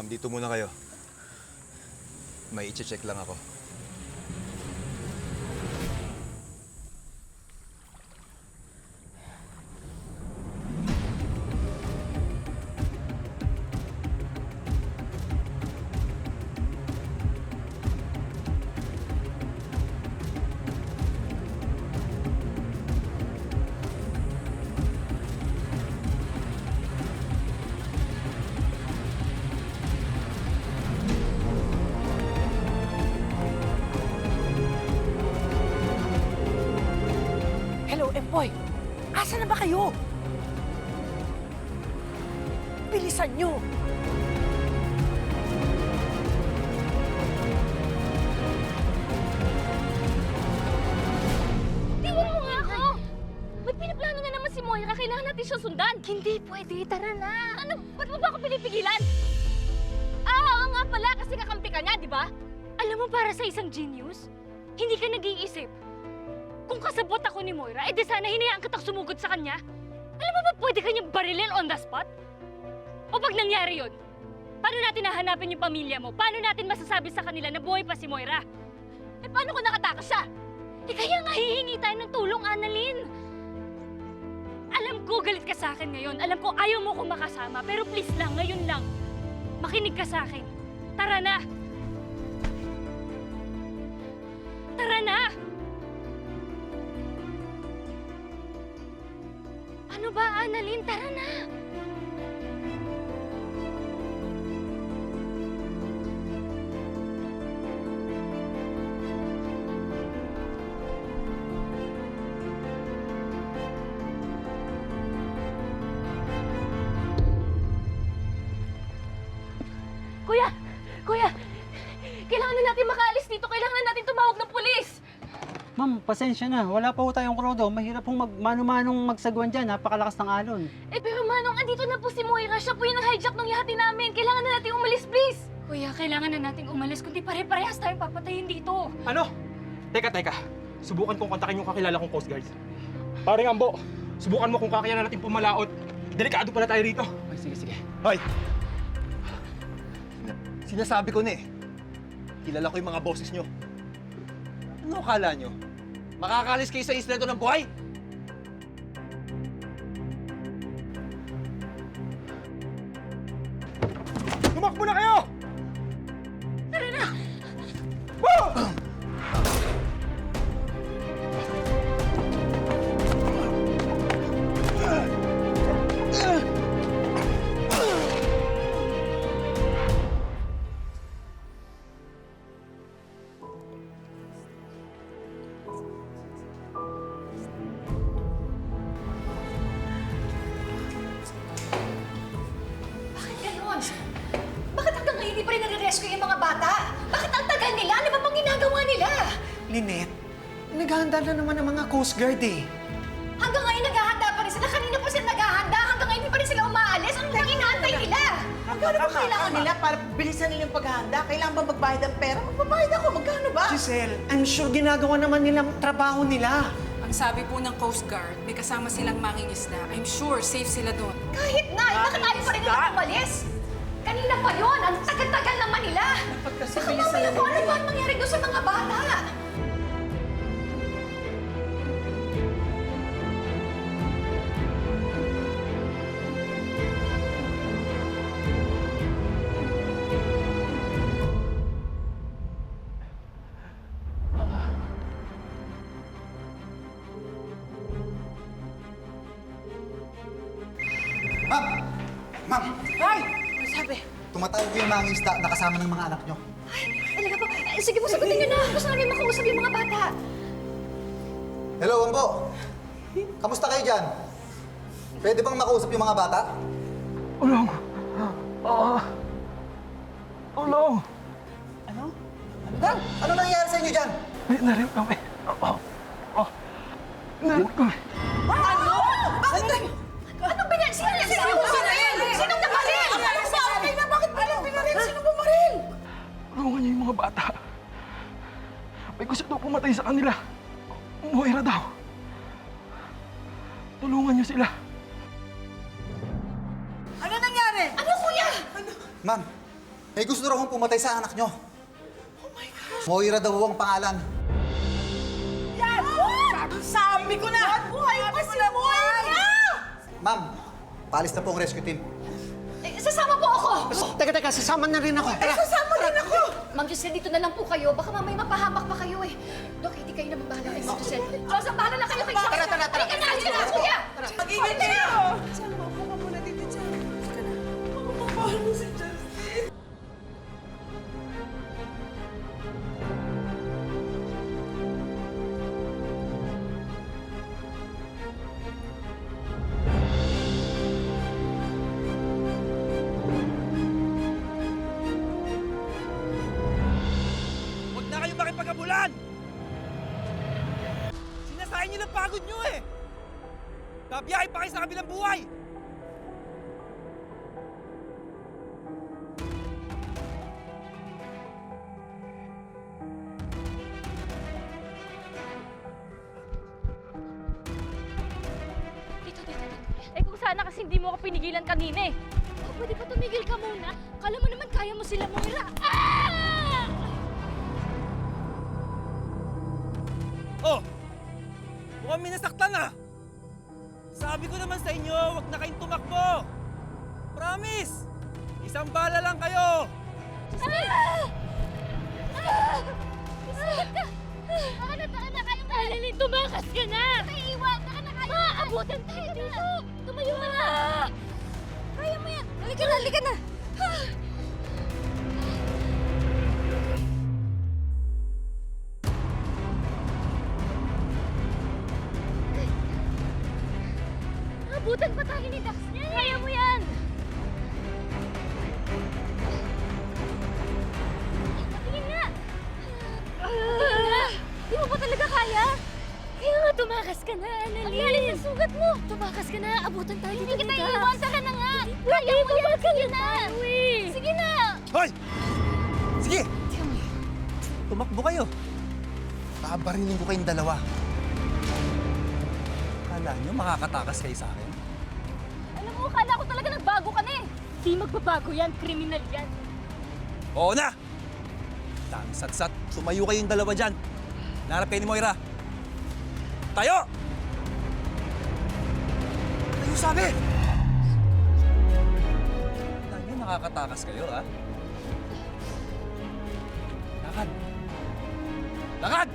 Ma'am, dito muna kayo. May i-check lang ako. Empoy, asa na ba kayo? Bilisan nyo! Tingnan mo nga ako! Ba't pinaplano na naman si Moira? Kailangan natin siya sundan. Hindi pwede. Tara na. Ano? Ba't mo ba ako pinipigilan? Oo nga pala, kasi kakampi ka niya, di ba? Alam mo, para sa isang genius, hindi ka nag-iisip. Kung kasabot ako ni Moira, di sana hinayaan kitang sumugod sa kanya. Alam mo ba pwede kanyang barilin on the spot? O pag nangyari yun, paano natin hahanapin yung pamilya mo? Paano natin masasabi sa kanila na buhay pa si Moira? Eh paano kung nakatakas siya? Eh kaya nga hihingi tayo ng tulong, Annalyn. Alam ko galit ka sa akin ngayon. Alam ko ayaw mo kong makasama. Pero please lang, ngayon lang, makinig ka sa akin. Tara na! Tara na! Ano ba, Annalyn? Tara na! Kuya! Kuya! Kailangan na natin makaalis dito. Kailangan na natin tumawag ng pulis! Ma'am, pasensya na. Wala pa ho tayong krodo. Mahirap pong mano-manong magsagwan dyan. Napakalakas ng alon. Eh pero Manong, andito na po si Moira. Siya po yung nang-hijack ng yate namin. Kailangan na natin umalis, please! Kuya, kailangan na natin umalis. Kundi pare-parehas tayong papatayin dito. Ano? Teka. Subukan kong kontakin yung kakilala kong Coast Guards. Paring Ambo, subukan mo kung kakayanan natin pumalaot. Delikado pala tayo rito. Ay, sige. Hoy! Sinasabi ko na eh. Kilala ko yung mga boses nyo. Ano akala nyo? Makakalis kayo sa isla ito ng buhay? Tumakbo na kayo! Tara na! Bakit ganon? Bakit hanggang ngayon hindi pa rin nare-rescue yung mga bata? Bakit ang tagal nila? Ano ba bang ginagawa nila? Lynette, naghahanda na naman ang mga Coast Guard eh. Hanggang ngayon naghahanda pa rin sila. Kanina pa sila naghahanda. Hanggang ngayon hindi pa rin sila umaalis. Ano bang inaantay nila? Magkano ba kailangan nila para bilisan nila yung paghahanda? Kailangan ba magbayad ng pera? Magbabayad ako. Magkano ba? Giselle, I'm sure ginagawa naman nilang trabaho nila. Ang sabi po ng Coast Guard, may kasama silang mangingisda. I'm sure safe sila doon. Kahit na, bakit ayaw pa rin nila umalis? Kanina pa yun. Ang tagal-tagal naman nila. Baka mamaya kung ano ba ang mangyari doon sa mga bata? Ma'am! Ay! Ano sabi? Tumatawag yung mga isda na kasama ng mga anak nyo. Talaga po. Sige po, sagutin niyo na. Gusto namin makausap yung mga bata. Hello, Ambo! Kamusta kayo dyan? Pwede bang makausap yung mga bata? Ulong! Ulong! Ano? Ano nangyayari sa inyo dyan? Narinig kami. Narinig kami. Ano? Bakit? Anong binaril? Sinong nabaril? Sinong nabaril? Okay na, bakit binaril? Sinong bumaril? Tulungan niyo yung mga bata. May gusto daw pumatay sa kanila. Moira daw. Tulungan niyo sila. Ano nangyari? Ano, kuya? Ma'am, May gusto raw akong pumatay sa anak nyo. Oh my gosh. Moira daw ang pangalan. Yan! Sabi ko na! Buhay pa si Moira! Ma'am, paalis na po ang rescue team. Sasama po ako! Teka, sasama na rin ako. Tara. Sasama din ako! Ma'am Giselle, dito na lang po kayo. Baka mamaya mapahamak pa kayo eh. Dok, hindi kayo naman bahala kay Ma'am Giselle. Joseph, bahala na kayo kay Joseph. Tara. Halika na, halika na, kuya! Mag-ingat kayo! Diyan, maupo ka muna dito dyan. Halika na. Mapapahal mo si Justin. Huwag na kayong makipag-abulan! Sinasayin niyo ng pagod niyo eh! Babiyahe pa kayo sa kabilang buhay! Dito. Eh kung sana kasi hindi mo ako pinigilan kanina eh. Oh, pwede ba tumigil ka muna? Kala mo naman kaya mo sila, Moira. Ah! Oh! Mukhang minasaktan ah! Sabi ko naman sa inyo, huwag na kayong tumakbo! Promise! Isang bala lang kayo! Ah! Isip ka! Taka na kayo! Alilin, tumakas ka na! Naiiwan! Taka na kayo! Maabutan tayo dito! Tumayo ka na! Kaya mo yan! Halika na! Abutan pa tayo ni Dax niya! Kaya mo yan! Tingin nga! Tingin nga! Di mo ba talaga kaya? Kaya nga tumakas ka na, Annalyn! Ang lalim ng sugat mo! Tumakas ka na! Abutan tayo dito ni Dax! Hindi kita iiwan! Saka na nga! Kaya mo yan! Sige na! Sige na! Hoy! Sige! Tumakbo kayo. Babarilin ko kayong dalawa. Akala nyo makakatakas kayo sa akin? Alam mo, akala ko talaga nagbago ka na eh! Di magbabago yan! Kriminal yan! Oo na! Dami satsat. Sumayo kayong dalawa dyan. Nahanap kayo ni Moira. Tayo! Tayo sabi! Akala nyo makakatakas kayo, ha? Lakad! Lakad!